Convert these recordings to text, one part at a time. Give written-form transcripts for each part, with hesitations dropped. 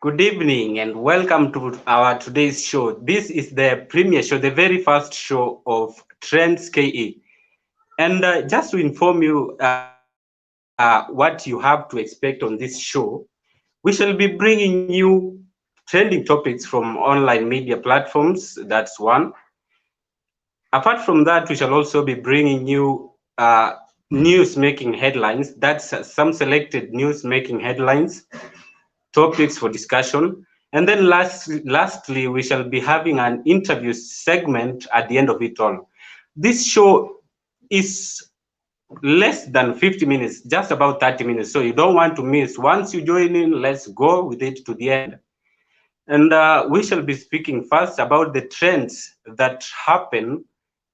Good evening and welcome to our today's show. This is the premiere show, the very first show of Trends KE. And just to inform you what you have to expect on this show, we shall be bringing you trending topics from online media platforms. That's one. Apart from that, we shall also be bringing you news making headlines. That's some selected news making headlines, topics for discussion. And then lastly, we shall be having an interview segment at the end of it all. This show is less than 50 minutes, just about 30 minutes. So you don't want to miss. Once you join in, let's go with it to the end. And we shall be speaking first about the trends that happen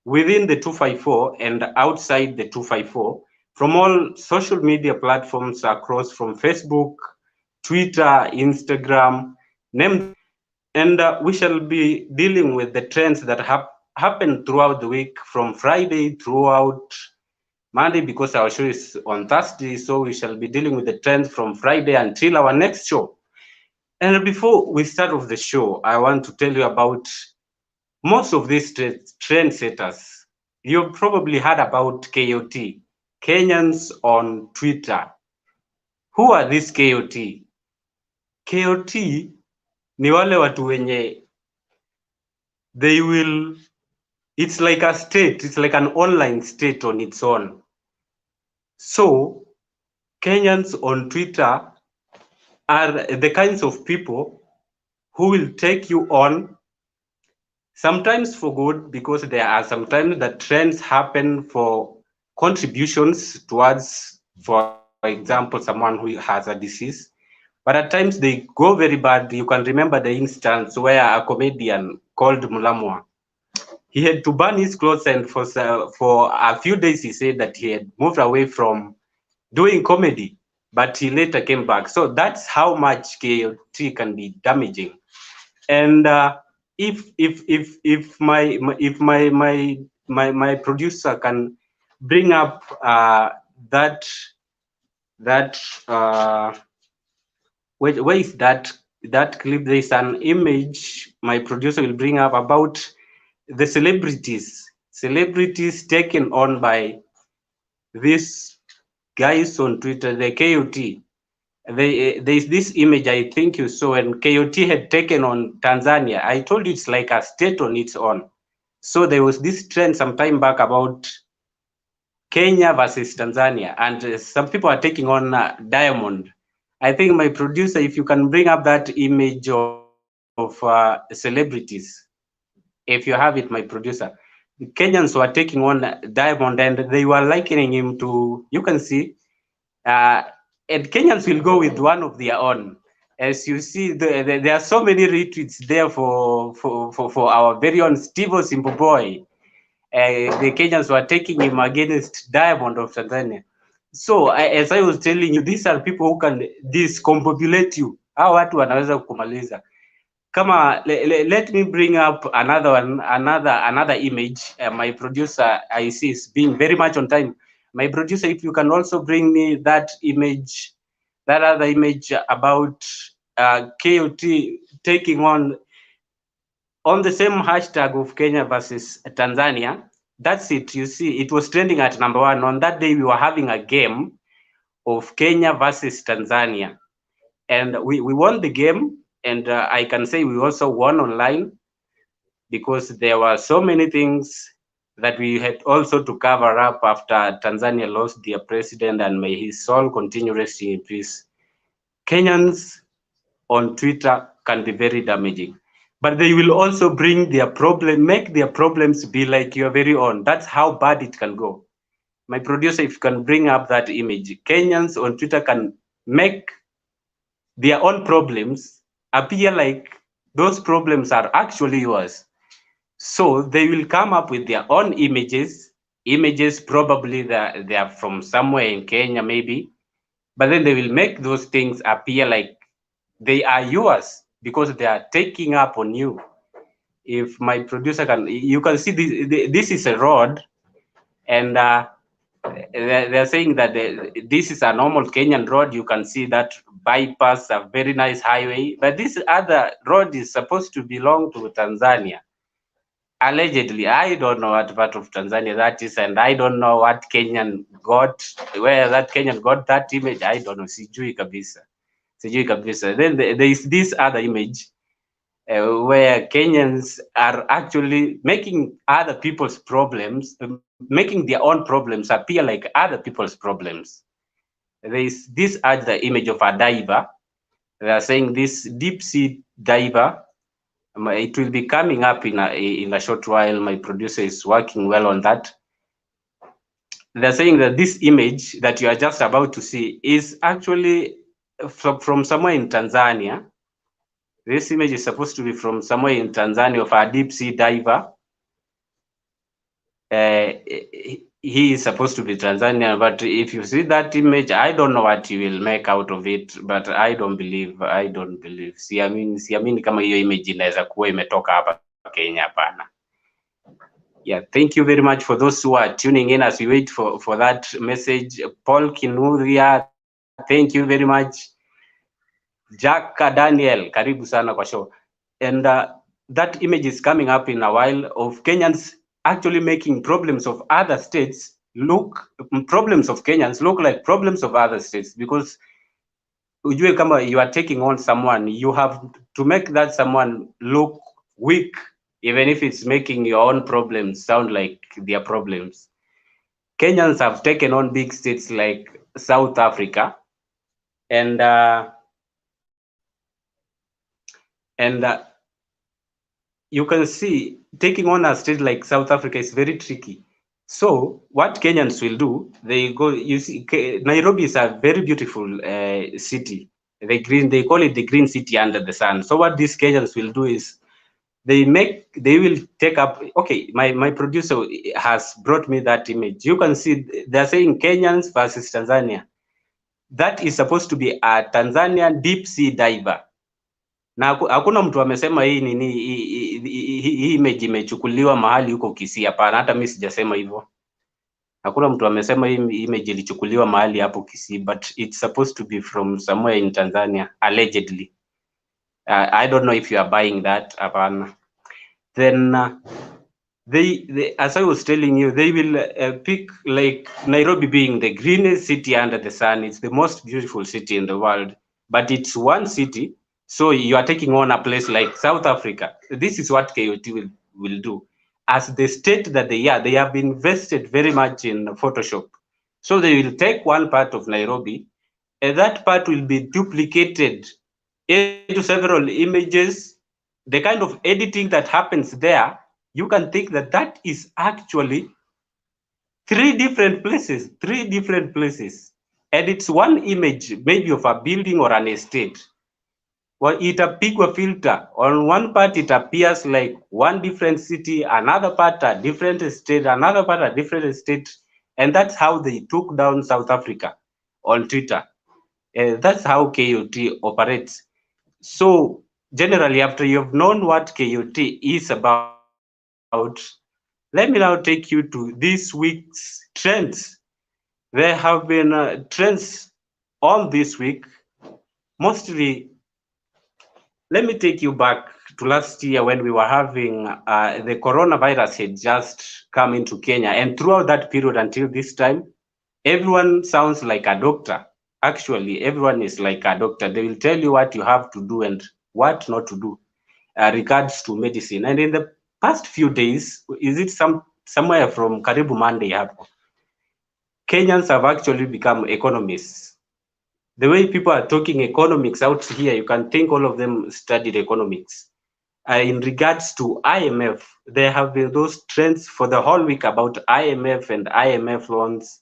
within the 254 and outside the 254 from all social media platforms across, from Facebook, Twitter, Instagram, name. And we shall be dealing with the trends that have happened throughout the week, from Friday throughout Monday, because our show is on Thursday. So we shall be dealing with the trends from Friday until our next show. And before we start off the show, I want to tell you about most of these trendsetters. You've probably heard about KOT, Kenyans on Twitter. Who are these KOT? KOT ni wale watu wenye they will, it's like a state, it's like an online state on its own. So Kenyans on Twitter are the kinds of people who will take you on, sometimes for good, because there are sometimes that trends happen for contributions towards, for example, someone who has a disease. But at times they go very bad. You can remember the instance where a comedian called Mulamwa, he had to burn his clothes, and for a few days he said that he had moved away from doing comedy, but he later came back. So that's how much KOT can be damaging. And if my producer can bring up that where is that clip? There's an image my producer will bring up about the celebrities taken on by these guys on Twitter, the KOT. There's this image I think you saw, and KOT had taken on Tanzania. I told you it's like a state on its own. So there was this trend some time back about Kenya versus Tanzania, and some people are taking on Diamond. I think my producer, if you can bring up that image of celebrities, if you have it, my producer, the Kenyans were taking on Diamond, and they were likening him to, you can see, and Kenyans will go with one of their own. As you see, there are so many retweets there for our very own Steve Simple Boy. The Kenyans were taking him against Diamond of Tanzania. So as I was telling you, these are people who can discombobulate you. Hao watu wanaweza kukumaliza. Kama let me bring up another one, another image. My producer, I see, is being very much on time. My producer, if you can also bring me that image, that other image about KOT taking on the same hashtag of Kenya versus Tanzania. That's it. You see, it was trending at #1. On that day, we were having a game of Kenya versus Tanzania, and we won the game. And I can say we also won online, because there were so many things that we had also to cover up after Tanzania lost their president, and may his soul continue resting in peace. Kenyans on Twitter can be very damaging, but they will also bring their problem, make their problems be like your very own. That's how bad it can go. My producer, if you can bring up that image, Kenyans on Twitter can make their own problems appear like those problems are actually yours. So they will come up with their own images probably they are from somewhere in Kenya maybe, but then they will make those things appear like they are yours because they are taking up on you. If my producer can, you can see this is a road, and they're saying that this is a normal Kenyan road. You can see that bypass, a very nice highway, but this other road is supposed to belong to Tanzania. Allegedly, I don't know what part of Tanzania that is, and I don't know what Kenyan got, where that Kenyan got that image. I don't know. Sijui kabisa. Sijui kabisa. Then there is this other image where Kenyans are actually making other people's problems, making their own problems appear like other people's problems. There is this other image of a diver. They are saying this deep sea diver. It will be coming up in a short while. My producer is working well on that. They're saying that this image that you are just about to see is actually from somewhere in Tanzania. This image is supposed to be from somewhere in Tanzania of a deep sea diver. He is supposed to be Tanzanian, but if you see that image, I don't know what you will make out of it, but I don't believe. Siamini kama hiyo image inaweza kuwa imetoka hapa Kenya, hapana. Yeah, thank you very much for those who are tuning in as we wait for that message. Paul Kinuria, thank you very much. Jack Daniel, karibu sana kwa show. And that image is coming up in a while of Kenyans actually making problems of other states problems of Kenyans look like problems of other states, because ujue kama you are taking on someone, you have to make that someone look weak, even if it's making your own problems sound like their problems. Kenyans have taken on big states like South Africa, and you can see taking on a state like South Africa is very tricky. So what Kenyans will do, they go. You see, Nairobi is a very beautiful city. They call it the green city under the sun. So what these Kenyans will do is they will take up. Okay, my producer has brought me that image. You can see they're saying Kenyans versus Tanzania. That is supposed to be a Tanzanian deep sea diver. Na hakuna mtu amesema hii image imechukuliwa mahali huko Kisii. Hapana, hata mimi sijasema hivyo. Hakuna mtu amesema hii image ilichukuliwa mahali hapo Kisii, but it's supposed to be from somewhere in Tanzania, allegedly. I don't know if you are buying that. Hapana. Then they, as I was telling you, they will pick like Nairobi being the greenest city under the sun. It's the most beautiful city in the world, but it's one city. So you are taking on a place like South Africa. This is what KOT will do. As the state that they have invested very much in Photoshop. So they will take one part of Nairobi, and that part will be duplicated into several images. The kind of editing that happens there, you can think that that is actually three different places, and it's one image, maybe of a building or an estate. Well, itapigwa filter. On one part, it appears like one different city, another part a different state, another part a different state, and that's how they took down South Africa on Twitter. That's how KOT operates. So generally, after you've known what KOT is about, let me now take you to this week's trends. There have been trends all this week. Mostly, let me take you back to last year when we were having the coronavirus had just come into Kenya. And throughout that period until this time, everyone sounds like a doctor. Actually, everyone is like a doctor. They will tell you what you have to do and what not to do regards to medicine. And in the past few days, is it somewhere from Karibu Monday, Kenyans have actually become economists. The way people are talking economics out here, you can think all of them studied economics. In regards to IMF, there have been those trends for the whole week about IMF and IMF loans.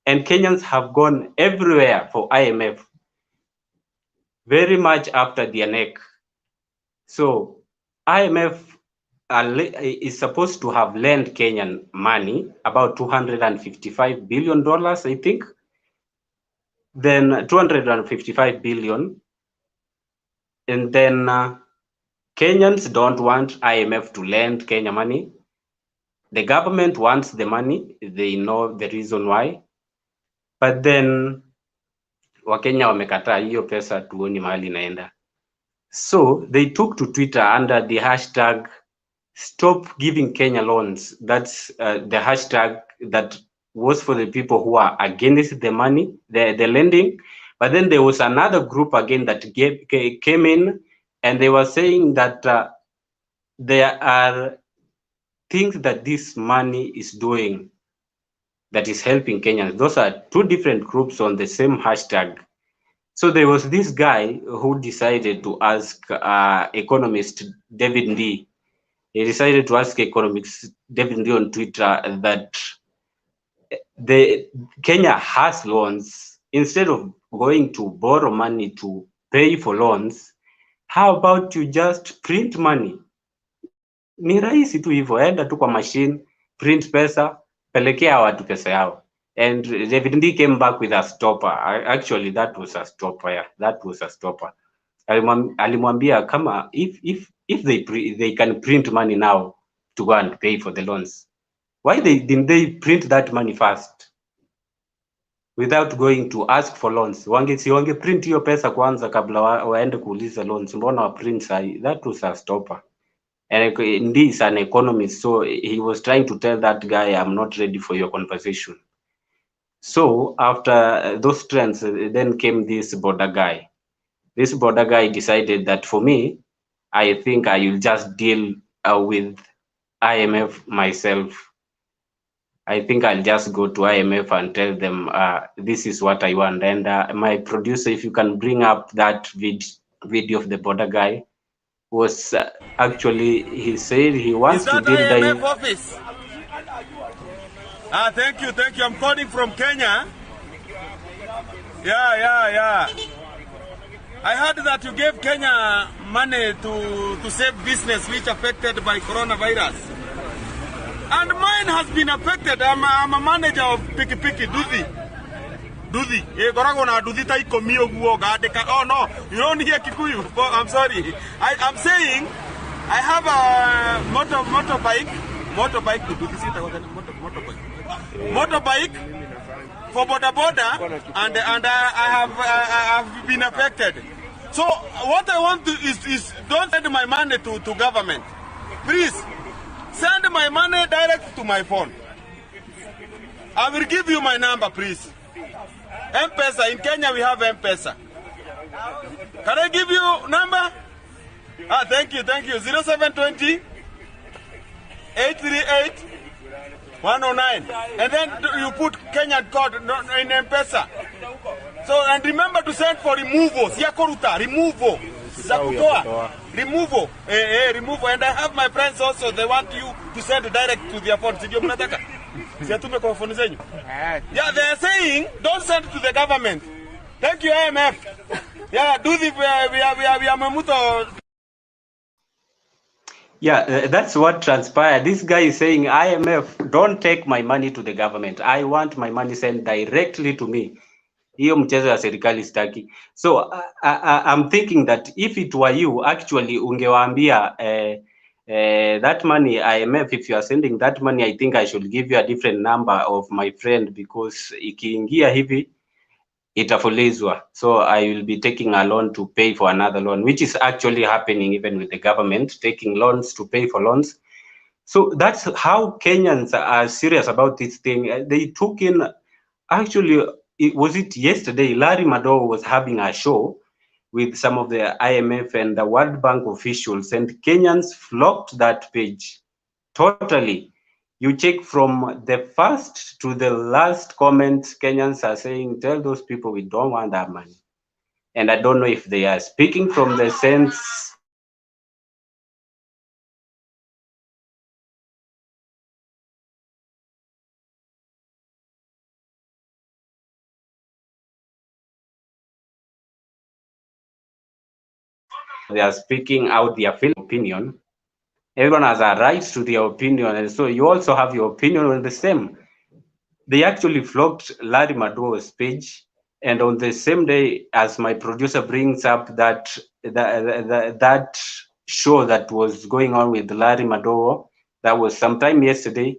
And Kenyans have gone everywhere for IMF, very much after their neck. So IMF is supposed to have lent Kenyan money, about $255 billion, I think. Then 255 billion. And then Kenyans don't want IMF to lend Kenya money. The government wants the money, they know the reason why, but then Wakenya wamekataa hiyo pesa, tuoni mahali inaenda. So they took to Twitter under the hashtag Stop Giving Kenya Loans. That's the hashtag that was for the people who are against the money, the lending. But then there was another group again that came in, and they were saying that there are things that this money is doing that is helping Kenyans. Those are two different groups on the same hashtag. So there was this guy who decided to ask economist David Ndii. He decided to ask economist David Ndii on Twitter that Kenya has loans. Instead of going to borrow money to pay for loans, how about you just print money? Ni rahisi tu hivyo, enda tu kwa machine, print pesa, pelekea watu pesa yao. And David Ndii came back with a stopper. Actually, that was a stopper. Yeah, that was a stopper. Alimwambia kama if they can print money now to go and pay for the loans, why didn't they print that money first without going to ask for loans? Wange print hiyo pesa kwanza kabla waende kuuliza loans. Mbona wa print sahi? That was a stopper. And Ndii is an economist, so he was trying to tell that guy, I'm not ready for your conversation. So after those trends, then came this border guy. This border guy decided that for me, I think I will just deal with IMF myself. I think I'll just go to IMF and tell them this is what I want. And my producer, if you can bring up that video of the border guy, was actually, he said he wants to deal IMF office. Thank you. I'm calling from Kenya. Yeah. I heard that you gave Kenya money to save business which affected by coronavirus. And mine has been affected. I'm a manager of Piki Duthi. Oh no, you don't hear Kikuyu. I'm sorry. I'm saying I have a motorbike for boda, and I have been affected. So what I want to is don't send my money to government. Please send my money direct to my phone. I will give you my number, please. M-Pesa, in Kenya we have M-Pesa. Can I give you number? Thank you. 0720 838 109. And then you put Kenyan code in M-Pesa. So, and remember to send for removal. Removal. Removal. And I have my friends also, they want you to send direct to their phone. Yeah, they are saying, don't send to the government. Thank you, IMF. Yeah, we are Mamuto. Yeah, that's what transpired. This guy is saying, IMF, don't take my money to the government. I want my money sent directly to me. Hiyo mchezo ya serikali staki. So I'm thinking that if it were you, actually ungewaambia that money, IMF, if you are sending that money, I think I should give you a different number of my friend, because ikiingia hivi itafulizwa. So I will be taking a loan to pay for another loan, which is actually happening even with the government, taking loans to pay for loans. So that's how Kenyans are serious about this thing. They took in, actually, was it yesterday, Larry Madowo was having a show with some of the IMF and the World Bank officials, and Kenyans flocked that page totally. You check from the first to the last comment, Kenyans are saying, tell those people we don't want that money. And I don't know if they are speaking from the sense they are speaking out their opinion. Everyone has a right to their opinion, and so you also have your opinion on the same. They actually flocked Larry Madowo's page, and on the same day as my producer brings up that show that was going on with Larry Madowo, That was sometime yesterday.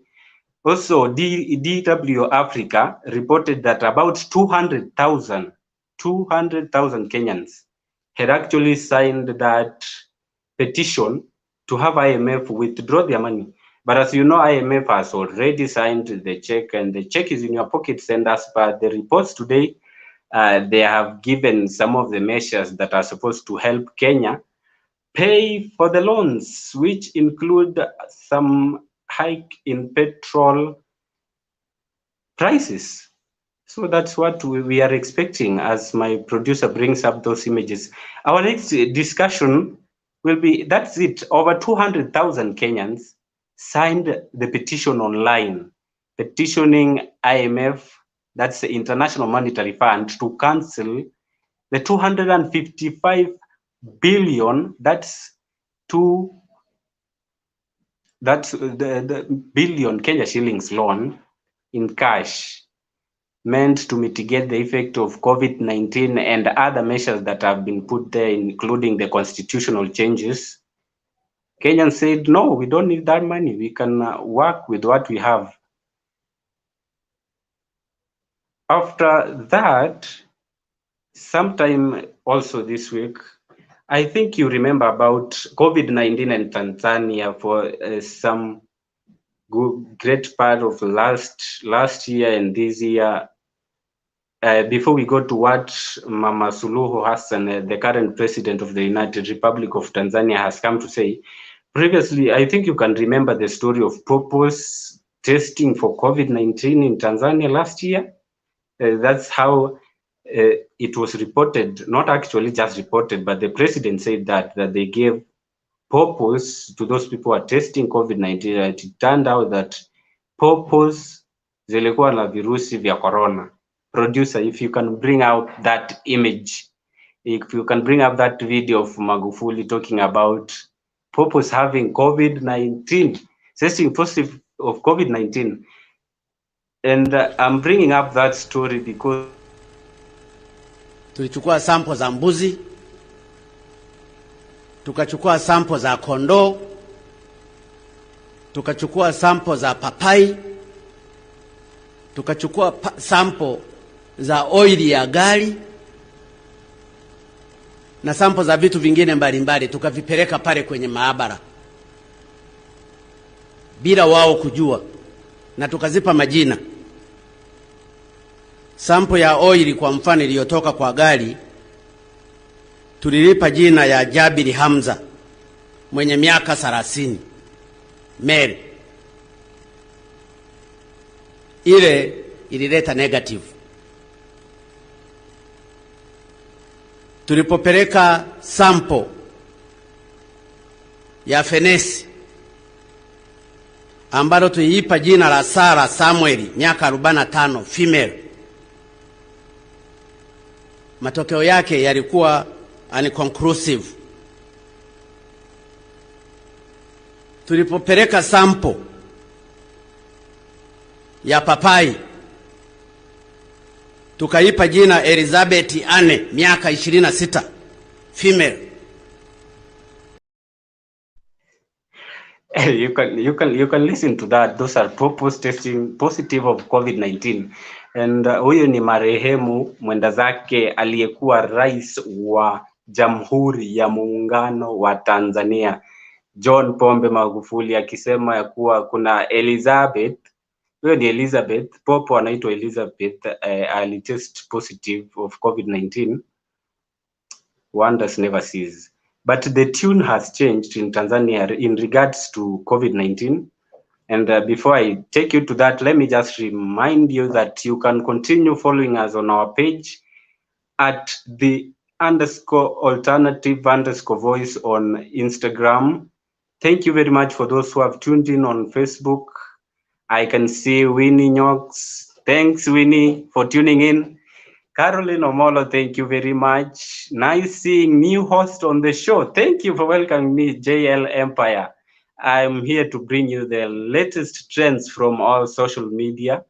Also, DW Africa reported that about 200,000 Kenyans had actually signed that petition to have IMF withdraw their money. But as you know, IMF has already signed the check, and the check is in your pockets. And as per the reports today, they have given some of the measures that are supposed to help Kenya pay for the loans, which include some hike in petrol prices. So that's what we are expecting as my producer brings up those images. Our next discussion will be, that's it, over 200,000 Kenyans signed the petition online, petitioning IMF, that's the International Monetary Fund, to cancel the 255 billion, that's the billion Kenya shillings loan in cash, meant to mitigate the effect of COVID-19 and other measures that have been put there, including the constitutional changes. Kenyans said, no, we don't need that money. We can work with what we have. After that, sometime also this week, I think you remember about COVID-19 in Tanzania for some great part of last year and this year. Before we go to what Mama Suluhu Hassan, the current president of the United Republic of Tanzania, has come to say, previously, I think you can remember the story of purpose testing for COVID-19 in Tanzania last year. That's how it was reported, not actually just reported, but the president said that they gave purpose to those people who are testing COVID-19. It turned out that purpose zilikuwa na virusi vya corona. Producer, if you can bring out that image, if you can bring up that video of Magufuli talking about purpose having COVID-19, testing positive of COVID-19. And I'm bringing up that story because tulichukua sample za mbuzi, tukachukua sample za kondoo, tukachukua sample za papai, tukachukua sample za oili ya gari na sample za vitu vingine mbalimbali, tukavipeleka pale kwenye maabara bila wao kujua, na tukazipa majina. Sample ya oili kwa mfano iliyotoka kwa gari tulilipa jina ya Jabiri Hamza mwenye miaka 30, male. Ile ilileta negative. Tulipopeleka sample ya fenesi ambalo tuliipa jina la Sara Samuel miaka 45, female, matokeo yake yalikuwa unconclusive. Tulipopeleka sample ya papai tukaipa jina Elizabeth Anne miaka 26, female. You can listen to that. Those are purpose testing positive of COVID-19. And huyo ni marehemu mwenda zake aliyekuwa rais wa Jamhuri ya Muungano wa Tanzania, John Pombe Magufuli, akisema ya kuwa kuna Elizabeth, huyo ni Elizabeth, popo anaitwa Elizabeth, alitest positive of COVID-19. Wonders never cease. But the tune has changed in Tanzania in regards to COVID-19. And before I take you to that, let me just remind you that you can continue following us on our page at the _alternative_voice on Instagram. Thank you very much for those who have tuned in on Facebook. I can see Winnie Knox. Thanks, Winnie, for tuning in. Caroline Omolo, thank you very much. Nice seeing new host on the show. Thank you for welcoming me, JL Empire. I'm here to bring you the latest trends from all social media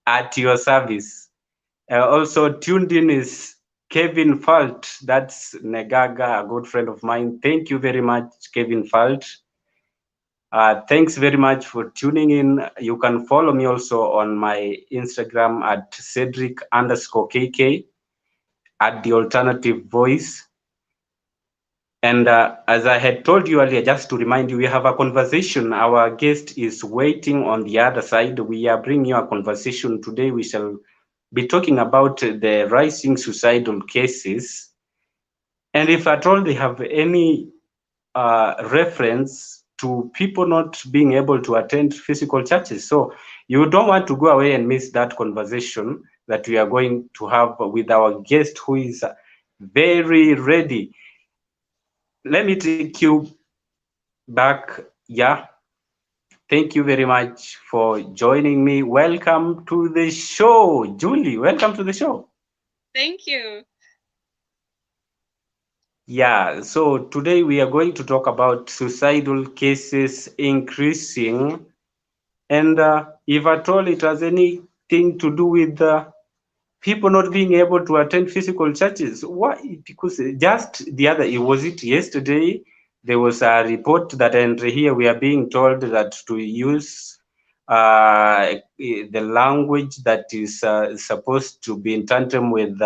at your service. Also tuned in is Kevin Falt. That's Negaga, a good friend of mine. Thank you very much, Kevin Falt. Thanks very much for tuning in. You can follow me also on my Instagram at Cedrick_KK at the alternative voice. And as I had told you earlier, just to remind you, we have a conversation. Our guest is waiting on the other side. We are bringing you a conversation today. We shall be talking about the rising suicidal cases. And if at all they have any reference to people not being able to attend physical churches. So you don't want to go away and miss that conversation that we are going to have with our guest who is very ready. Let me take you back. Yeah. Thank you very much for joining me. Welcome to the show. Julie, welcome to the show. Thank you. Yeah, so today we are going to talk about suicidal cases increasing. And if at all it has anything to do with people not being able to attend physical churches, why? Because just the other, was it yesterday? There was a report that, and here we are being told that to use the language that is supposed to be in tandem with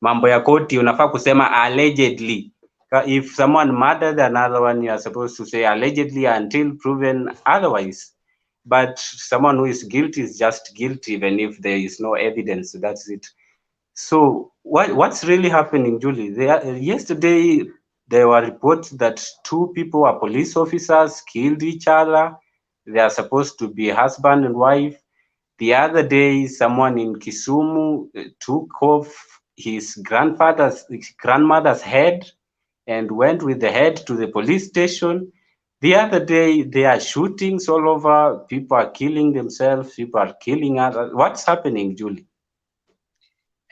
mambo ya koti, unafaa kusema allegedly. If someone murdered another one, you are supposed to say allegedly until proven otherwise. But someone who is guilty is just guilty, even if there is no evidence. That's it. So what's really happening, Julie? Yesterday, there were reports that two people were police officers, killed each other. They are supposed to be husband and wife. The other day, someone in Kisumu took off his grandmother's head and went with the head to the police station. The other day, there are shootings all over. People are killing themselves. People are killing others. What's happening, Julie?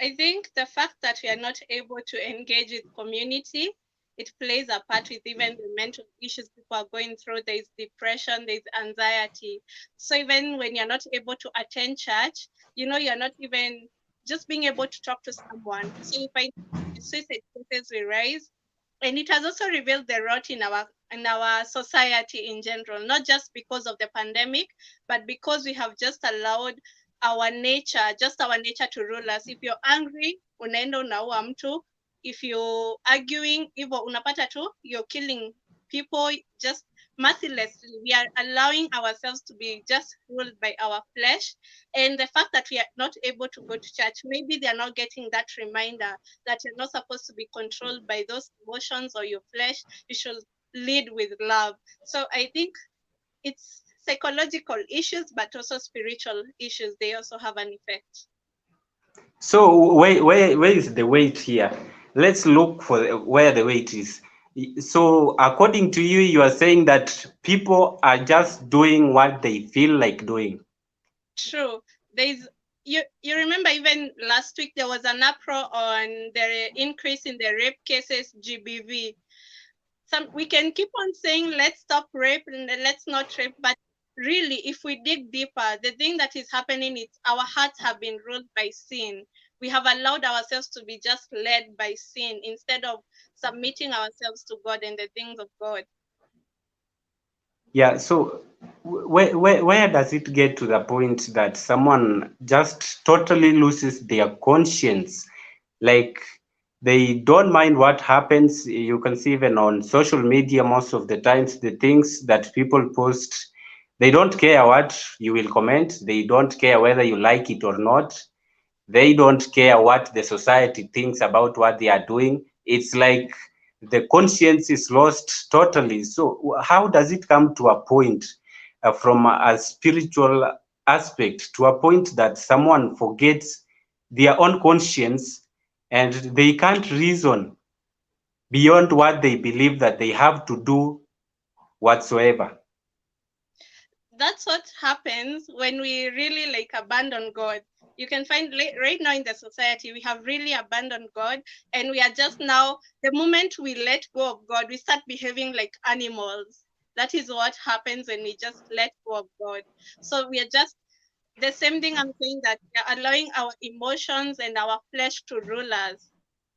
I think the fact that we are not able to engage with community, it plays a part with even the mental issues people are going through. There's depression, there's anxiety. So even when you're not able to attend church, you're not even just being able to talk to someone. So you find suicide cases will rise. And it has also revealed the rot in our society in general, not just because of the pandemic, but because we have just allowed our nature to rule us. If you're angry, unaenda unaua mtu. If you're arguing, hivyo unapata tu, you're killing people just mercilessly. We are allowing ourselves to be just ruled by our flesh. And the fact that we are not able to go to church, maybe they're not getting that reminder that you're not supposed to be controlled by those emotions or your flesh. You should lead with love. So I think it's psychological issues, but also spiritual issues. They also have an effect. So where is the weight here? Let's look for where the weight is. So according to you, you are saying that people are just doing what they feel like doing. True. There's you remember even last week there was an uproar on the increase in the rape cases, GBV. We can keep on saying let's stop rape and let's not rape, but really if we dig deeper, the thing that is happening is our hearts have been ruled by sin. We have allowed ourselves to be just led by sin instead of submitting ourselves to God and the things of God. Yeah, so where does it get to the point that someone just totally loses their conscience? Like they don't mind what happens. You can see even on social media most of the times the things that people post, they don't care what you will comment. They don't care whether you like it or not. They don't care what the society thinks about what they are doing. It's like the conscience is lost totally. So how does it come to a point from a spiritual aspect to a point that someone forgets their own conscience and they can't reason beyond what they believe that they have to do whatsoever? That's what happens when we really abandon God. You can find right now in the society, we have really abandoned God, and we are just now, the moment we let go of God, we start behaving like animals. That is what happens when we just let go of God. So we are just, the same thing I'm saying, that we are allowing our emotions and our flesh to rule us.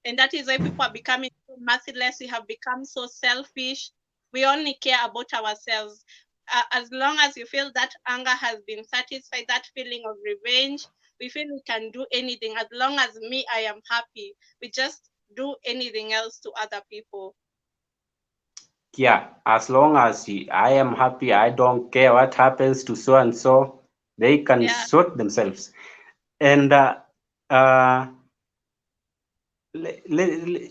And that is why people are becoming so merciless. We have become so selfish. We only care about ourselves. as long as you feel that anger has been satisfied, that feeling of revenge, we feel we can do anything. As long as me, I am happy, we just do anything else to other people. Yeah, as long as I am happy, I don't care what happens to so and so. They can Yeah. sort themselves. And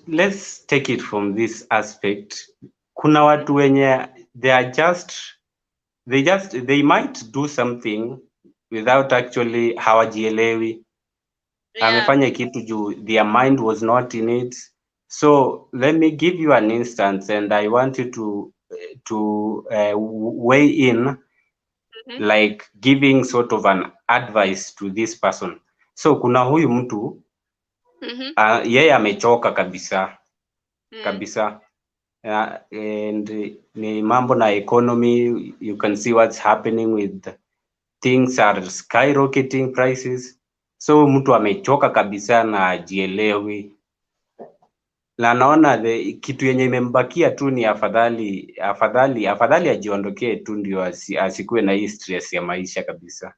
let's take it from this aspect. Kuna watu wenye they might do something without actually hawajielewi. Yeah. Amefanya kitu juu their mind was not in it. So let me give you an instance, and I want you to weigh in, like giving sort of an advice to this person. So kuna huyu mtu yeye amechoka kabisa kabisa, and ni mambo na economy. You can see what's happening with things are skyrocketing prices. So mtu amechoka kabisa na ajielewi, na naona kitu yenye imembakia tu ni afadhali ajiondokee tu, ndio asikuwe na hii stress ya maisha kabisa.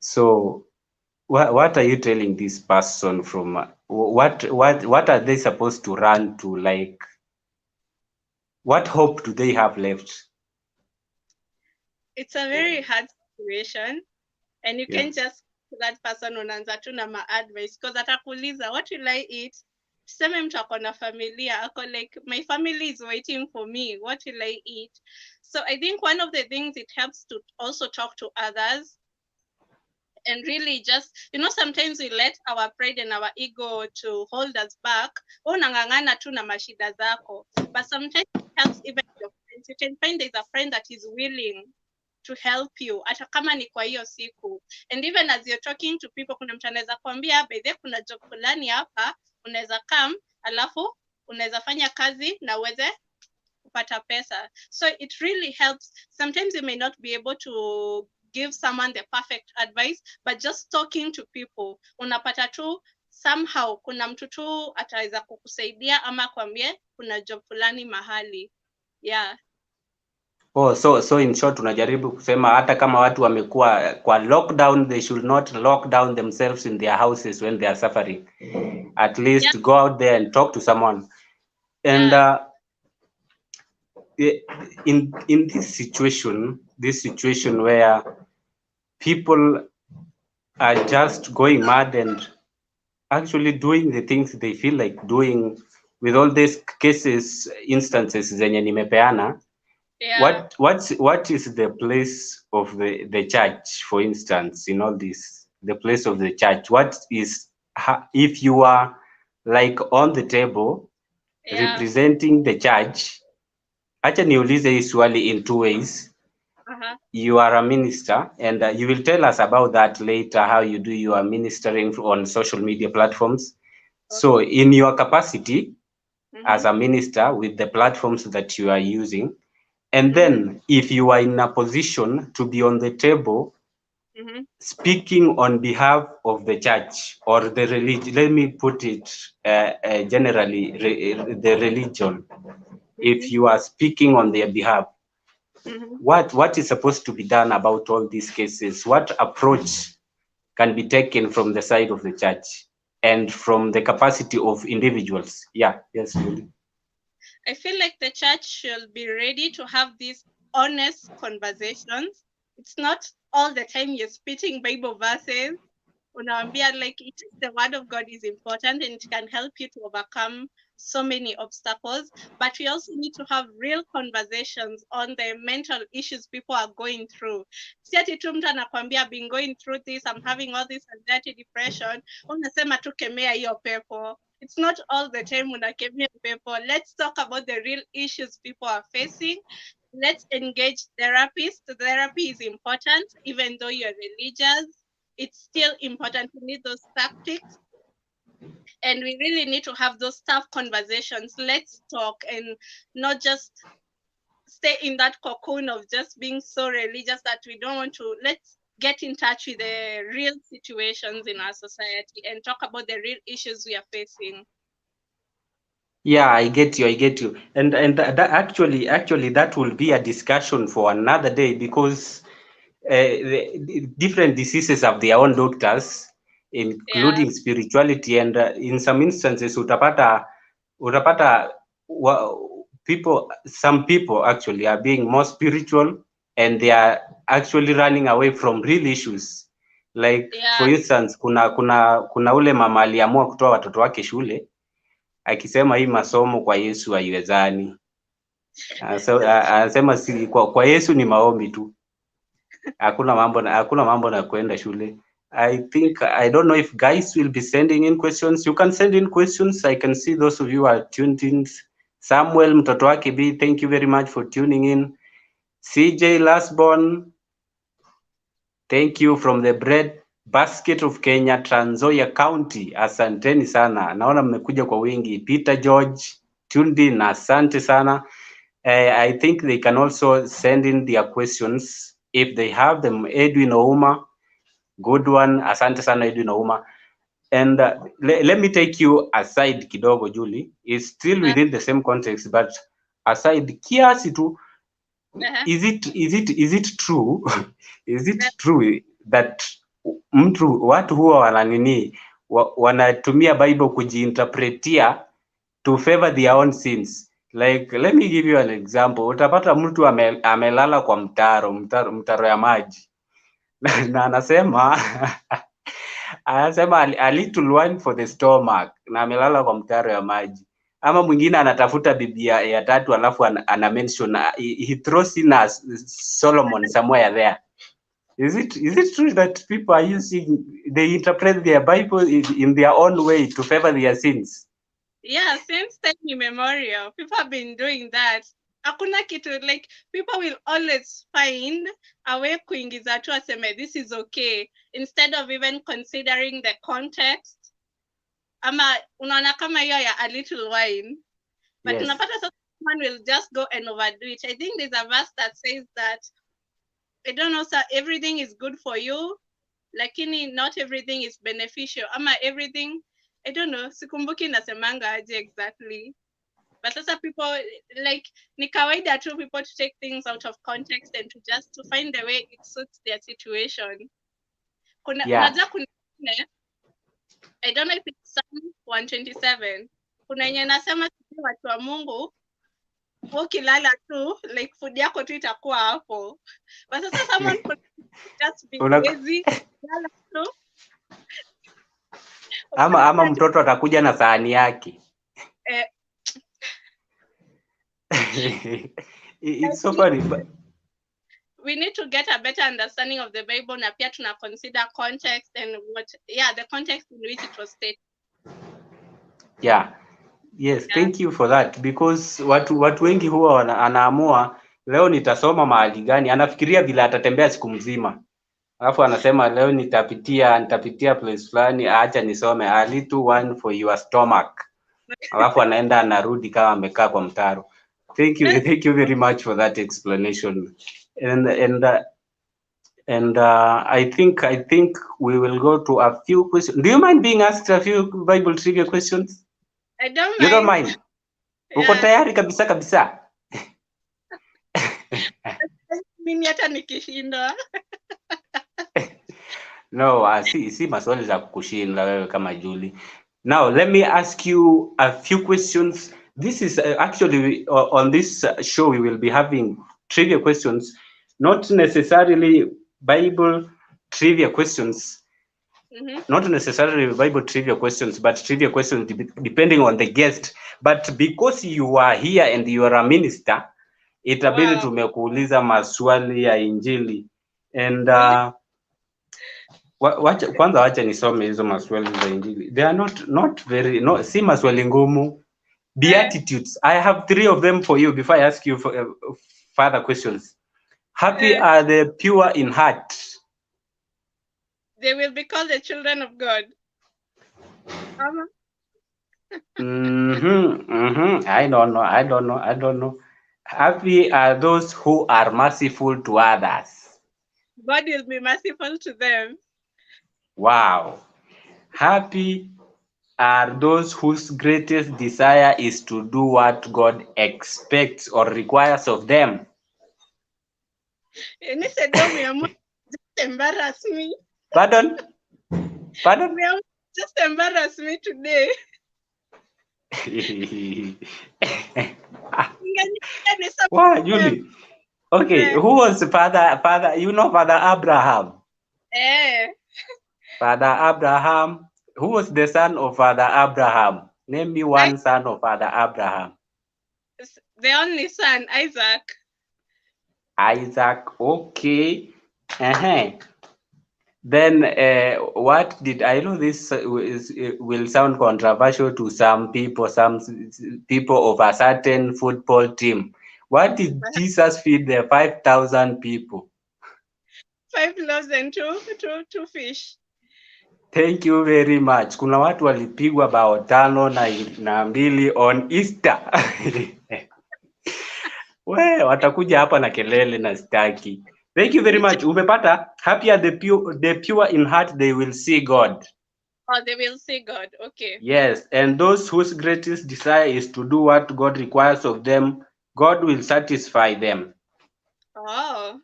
So what are you telling this person from what are they supposed to run to? Like, what hope do they have left? It's a very hard situation, and you can't just that person unaanza tu na ma-advice, because atakuuliza what will I eat. Tuseme mtu ako na familia, ako like, my family is waiting for me, what will I eat? So I think one of the things, it helps to also talk to others, and really just, sometimes we let our pride and our ego to hold us back. Unang'ang'ana tu na mashida zako, but sometimes it helps even your friends. You can find there's a friend that is willing to help you, hata kama ni kwa hiyo siku. And even as you're talking to people, kuna mtu anaweza kuambia bethe kuna job fulani hapa, unaweza come, alafu unaweza fanya kazi na uweze kupata pesa. So it really helps. Sometimes you may not be able to give someone the perfect advice, but just talking to people, unapata tu somehow kuna mtu tu ataweza kukusaidia ama kwambie kuna job fulani mahali. Yeah. Oh, so in short unajaribu kusema hata kama watu wamekuwa kwa lockdown, they should not lock down themselves in their houses when they are suffering. At least go out there and talk to someone. And in this situation where people are just going mad and actually doing the things they feel like doing, with all these instances zenye nimepeana, what is the place of the church, for instance, in all this? The place of the church, what is, if you are like on the table representing the church? Acha niulize hii swali in two ways. You are a minister, and you will tell us about that later, how you do your ministering on social media platforms. So in your capacity as a minister with the platforms that you are using, and then if you are in a position to be on the table speaking on behalf of the church or the religion, let me put it generally, the religion, if you are speaking on their behalf, what is supposed to be done about all these cases? What approach can be taken from the side of the church and from the capacity of individuals? Yeah, yes, Julie. I feel like the church should be ready to have these honest conversations. It's not all the time you're spitting Bible verses. Unaambia, like, the word of God is important and it can help you to overcome so many obstacles, but we also need to have real conversations on the mental issues people are going through. Si ati tu mtu anakuambia I've been going through this, I'm having all this anxiety, depression, unasema tu kemea hiyo pepo. It's not all the time unakemea pepo. Let's talk about the real issues people are facing. Let's engage therapists. Therapy is important, even though you're religious. It's still important. We need those tactics, and we really need to have those tough conversations. Let's talk and not just stay in that cocoon of just being so religious that we don't want to. Let's get in touch with the real situations in our society and talk about the real issues we are facing. Yeah, I get you. And that actually that will be a discussion for another day, because the different diseases have their own doctors, Yeah. including spirituality, and in some instances utapata some people actually are being more spiritual, and they are actually running away from real issues. Like for Yeah. instance, kuna ule mama aliamua kutoa watoto wake shule akisema hii masomo kwa Yesu haiwezani. Anasema si kwa Yesu ni maombi tu, hakuna mambo na kwenda shule. I don't know if guys will be sending in questions. You can send in questions. I can see those of you are tuned in. Samuel mtoto wake B, thank you very much for tuning in. CJ Lasbon, thank you from the bread basket of Kenya, Trans Nzoia County. Asanteni sana, naona mmekuja kwa wingi. Peter George tuned in, asante sana. I think they can also send in their questions if they have them. Edwin Ouma, good one, asante sana Edwin Ouma. And let me take you aside kidogo, Julie. It's still within the same context, but aside kiasi tu, is it true is it true that watu huwa wananini wanatumia Bible kujiinterpretia to favor their own sins? Like, let me give you an example. Utapata mtu amelala kwa mtaro ya maji na anasema a little wine for the stomach, na amelala kwa mtaro ya maji. Ama mwingine anatafuta biblia ya tatu, alafu ana mention he throws in a Solomon somewhere there. Is it true that people are they interpret their Bible in their own way to favor their sins? Yeah, since time immemorial, people have been doing that. Hakuna kitu, like, people will always find a way kuingiza tu aseme this is okay, instead of even considering the context. Ama unaona kama hiyo ya a little wine, but Yes. unapata sasa someone will just go and overdo it. I think there's a verse that says that, I don't know, sir, everything is good for you, lakini not everything is beneficial. Ama everything, I don't know, sikumbuki nasemanga aje exactly. But sasa people, like, ni kawaida tu people to take things out of context and to just to find the way it suits their situation. Unajua kuna I don't know if it's Psalm 127. Kuna yenye nasema watu wa Mungu ukilala tu, like, food yako tu itakuwa hapo. But sasa someone could just be lazy, lala tu. Ama mtoto atakuja na sahani yake. It's so funny, but we need to get a better understanding of the Bible, na pia tuna consider context and the context in which it was stated. Yes, thank you for that, because watu wengi huwa anaamua leo nitasoma mahali gani, anafikiria vile atatembea siku mzima, alafu anasema leo nitapitia place fulani, acha nisome a little one for your stomach, alafu anaenda anarudi kama amekaa kwa mtaro. Thank you very much for that explanation. And I think we will go to a few questions. Do you mind being asked a few Bible trivia questions? I don't mind. You don't mind? Uko tayari kabisa? Mimi hata nikishinda. No, si maswali za kukushinda wewe kama Julie. Now, let me ask you a few questions. This is actually on this show we will be having trivia questions, not necessarily Bible trivia questions. Not necessarily Bible trivia questions, but trivia questions depending on the guest. But because you are here and you are a minister, itabidi tumekuuliza maswali ya Injili. And wacha nisome hizo maswali za Injili. They are not very, si maswali ngumu. Beatitudes. I have 3 of them for you before I ask you for further questions. Happy are the pure in heart. They will be called the children of God. I don't know. Happy are those who are merciful to others. God will be merciful to them. Wow. Happy are those whose greatest desire is to do what God expects or requires of them. And he said, "Don't just embarrass me. Pardon? Pardon? Just embarrass me today." Wow, Julie. Okay, who was Father? You know Father Abraham. Father Abraham. Who was the son of Father Abraham? Name me one son of Father Abraham. The only son, Isaac. Isaac. Okay. Then what did I know? This will sound controversial to some people of a certain football team. What did Jesus feed the 5,000 people? 5 loaves and two fish. Thank you very much. Kuna watu walipigwa bao 5 na 2 on Easter. We watakuja hapa na kelele na staki. Thank you very much. Umepata? Happy are the pure in heart, they will see God. Oh, they will see God. Okay. Yes, and those whose greatest desire is to do what God requires of them, God will satisfy them. Oh.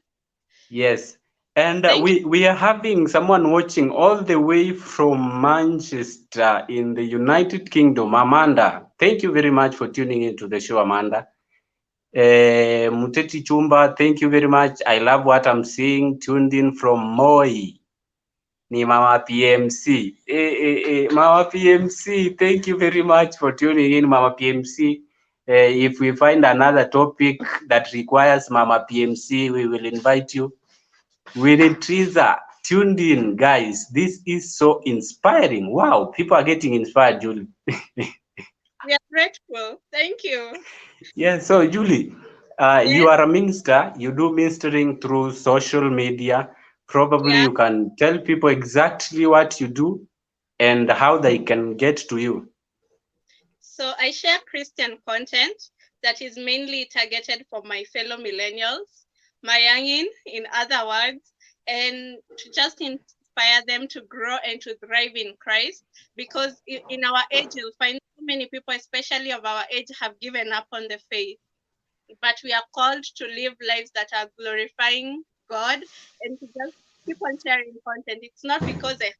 Yes. And we are having someone watching all the way from Manchester in the United Kingdom. Amanda, thank you very much for tuning into the show, Amanda. Muteti Chumba, thank you very much. I love what I'm seeing. Tuned in from Moi. Ni Mama PMC. Mama PMC, thank you very much for tuning in, Mama PMC. If we find another topic that requires Mama PMC, we will invite you. Winnie Triza, tuned in, guys. This is so inspiring. Wow, people are getting inspired, Julie. We are grateful. Thank you. Yeah, so Julie, you are a minister. You do ministering through social media. Probably you can tell people exactly what you do and how they can get to you. So I share Christian content that is mainly targeted for my fellow millennials, my youngin, in other words, and to just inspire them to grow and to thrive in Christ. Because in our age, you'll find so many people, especially of our age, have given up on the faith. But we are called to live lives that are glorifying God and to just keep on sharing content. It's not because I'm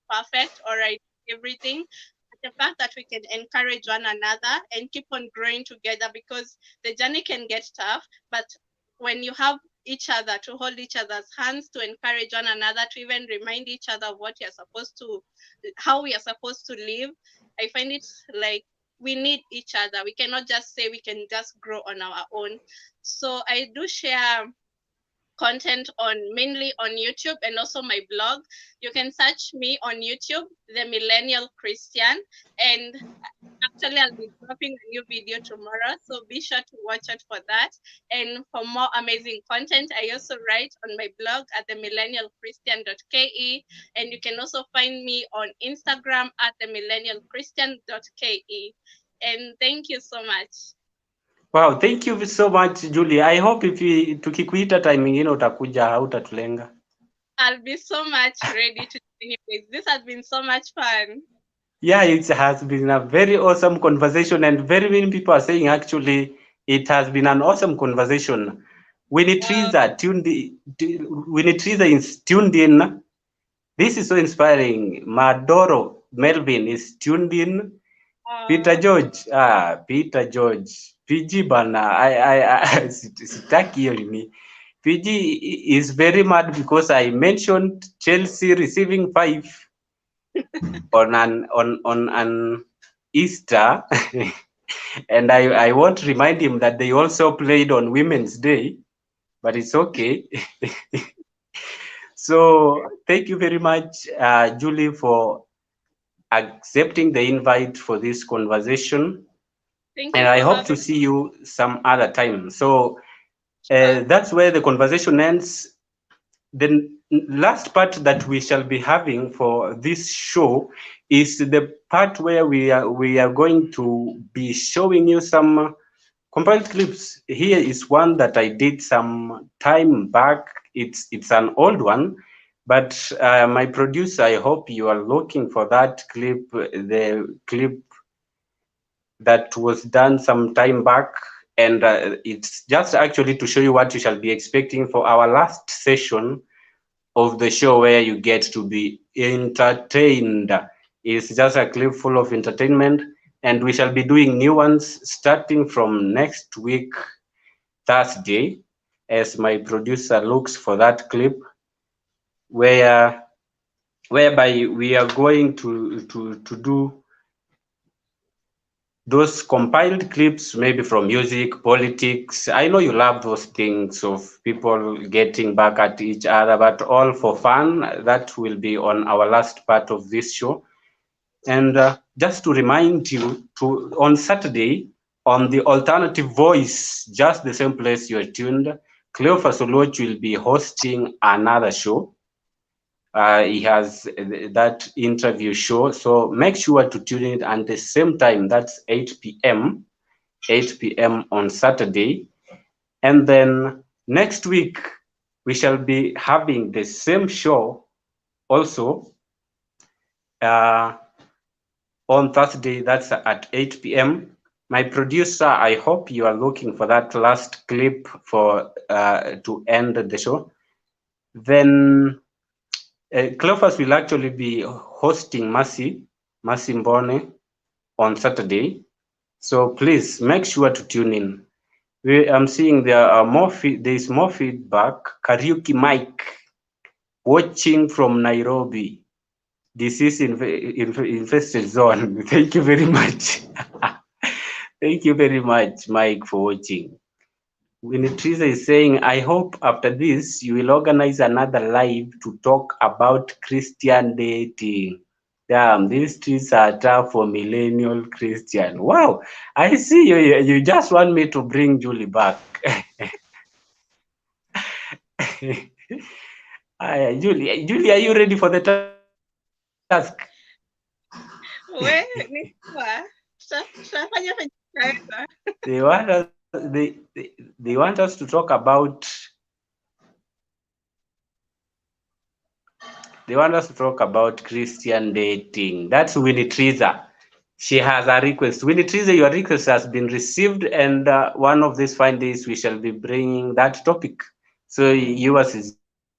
perfect or I do everything, the fact that we can encourage one another and keep on growing together, because the journey can get tough, but when you have each other to hold each other's hands, to encourage one another, to even remind each other of what you're supposed to, how we are supposed to live, I find it like we need each other. We cannot just say we can just grow on our own. So I do share content mainly on YouTube and also my blog. You can search me on YouTube, The Millennial Christian, and actually I'll be dropping a new video tomorrow, so be sure to watch it for that. And for more amazing content, I also write on my blog at themillennialchristian.ke, and you can also find me on Instagram at themillennialchristian.ke. And thank you so much. Wow, thank you so much, Julie. I hope tukikuita time ingine utakuja, hautatulenga. I'll be so much ready to join you guys. This has been so much fun. Yeah, it has been a very awesome conversation, and very many people are saying actually it has been an awesome conversation. Winnie Triza is tuned in. This is so inspiring. Madoro Melvin is tuned in. Peter George, PG bana, I sitaki hiyo nini. PG is very mad because I mentioned Chelsea receiving 5 on an Easter, and I won't remind him that they also played on Women's Day, but it's okay. So thank you very much, Julie, for accepting the invite for this conversation. Thank you. And I hope to see you some other time. So that's where the conversation ends. The last part that we shall be having for this show is the part where we are going to be showing you some compiled clips. Here is one that I did some time back. It's an old one, But my producer, I hope you are looking for that clip, the clip that was done some time back. And it's just actually to show you what you shall be expecting for our last session of the show, where you get to be entertained. It's just a clip full of entertainment, and we shall be doing new ones starting from next week, Thursday, as my producer looks for that clip, whereby we are going to do those compiled clips, maybe from music, politics. I know you love those things of people getting back at each other, but all for fun. That will be on our last part of this show. And just to remind you, on Saturday, on the Alternative Voice, just the same place you're tuned, Cleophas Oloch will be hosting another show. He has that interview show, so make sure to tune in at the same time. That's 8 p.m. on Saturday. And then next week we shall be having the same show also on Thursday. That's at 8 p.m. My producer, I hope you are looking for that last clip for to end the show. Then Cleophas will actually be hosting Mercy Mbone on Saturday. So please make sure to tune in. I'm seeing there are there is more feedback. Karaoke Mike watching from Nairobi. This is infested zone. Thank you very much. Thank you very much, Mike, for watching. Winnie Teresa is saying, I hope after this you will organize another live to talk about Christian dating. Damn, these streets are tough for millennial Christian. Wow, I see you. You just want me to bring Julie back. Julie, are you ready for the task? They want us to talk about. They want us to talk about Christian dating. That's Winnie Teresa. She has a request. Winnie Teresa, your request has been received, and one of these fine days we shall be bringing that topic. So yours is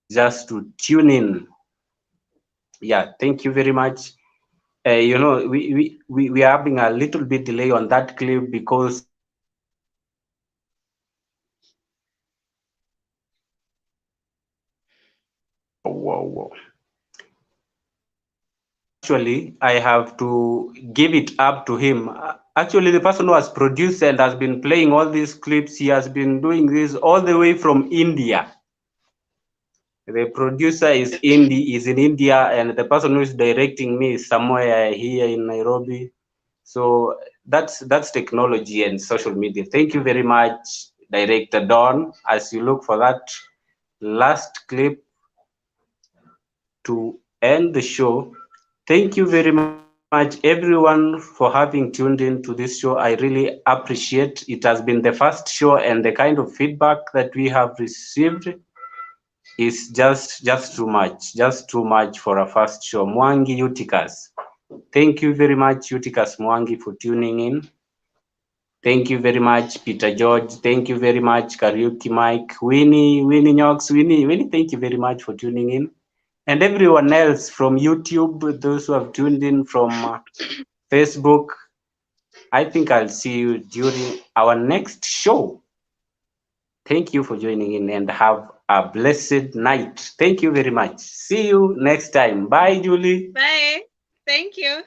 just to tune in. Yeah, thank you very much. You know, we are having a little bit delay on that clip because whoa. Actually, I have to give it up to him. Actually, the person who has produced and has been playing all these clips, he has been doing this all the way from India. The producer is in India, and the person who is directing me is somewhere here in Nairobi. So that's technology and social media. Thank you very much, Director Don, as you look for that last clip to end the show. Thank you very much, everyone, for having tuned in to this show. I really appreciate it. Has been the first show, and the kind of feedback that we have received is just too much for a first show. Mwangi Eutychus, thank you very much, Eutychus Mwangi, for tuning in. Thank you very much, Peter George. Thank you very much, Karaoke Mike, Winnie Knox, Winnie. Thank you very much for tuning in. And everyone else from YouTube, those who have tuned in from Facebook, I think I'll see you during our next show. Thank you for joining in, and have a blessed night. Thank you very much. See you next time. Bye, Julie. Bye. Thank you.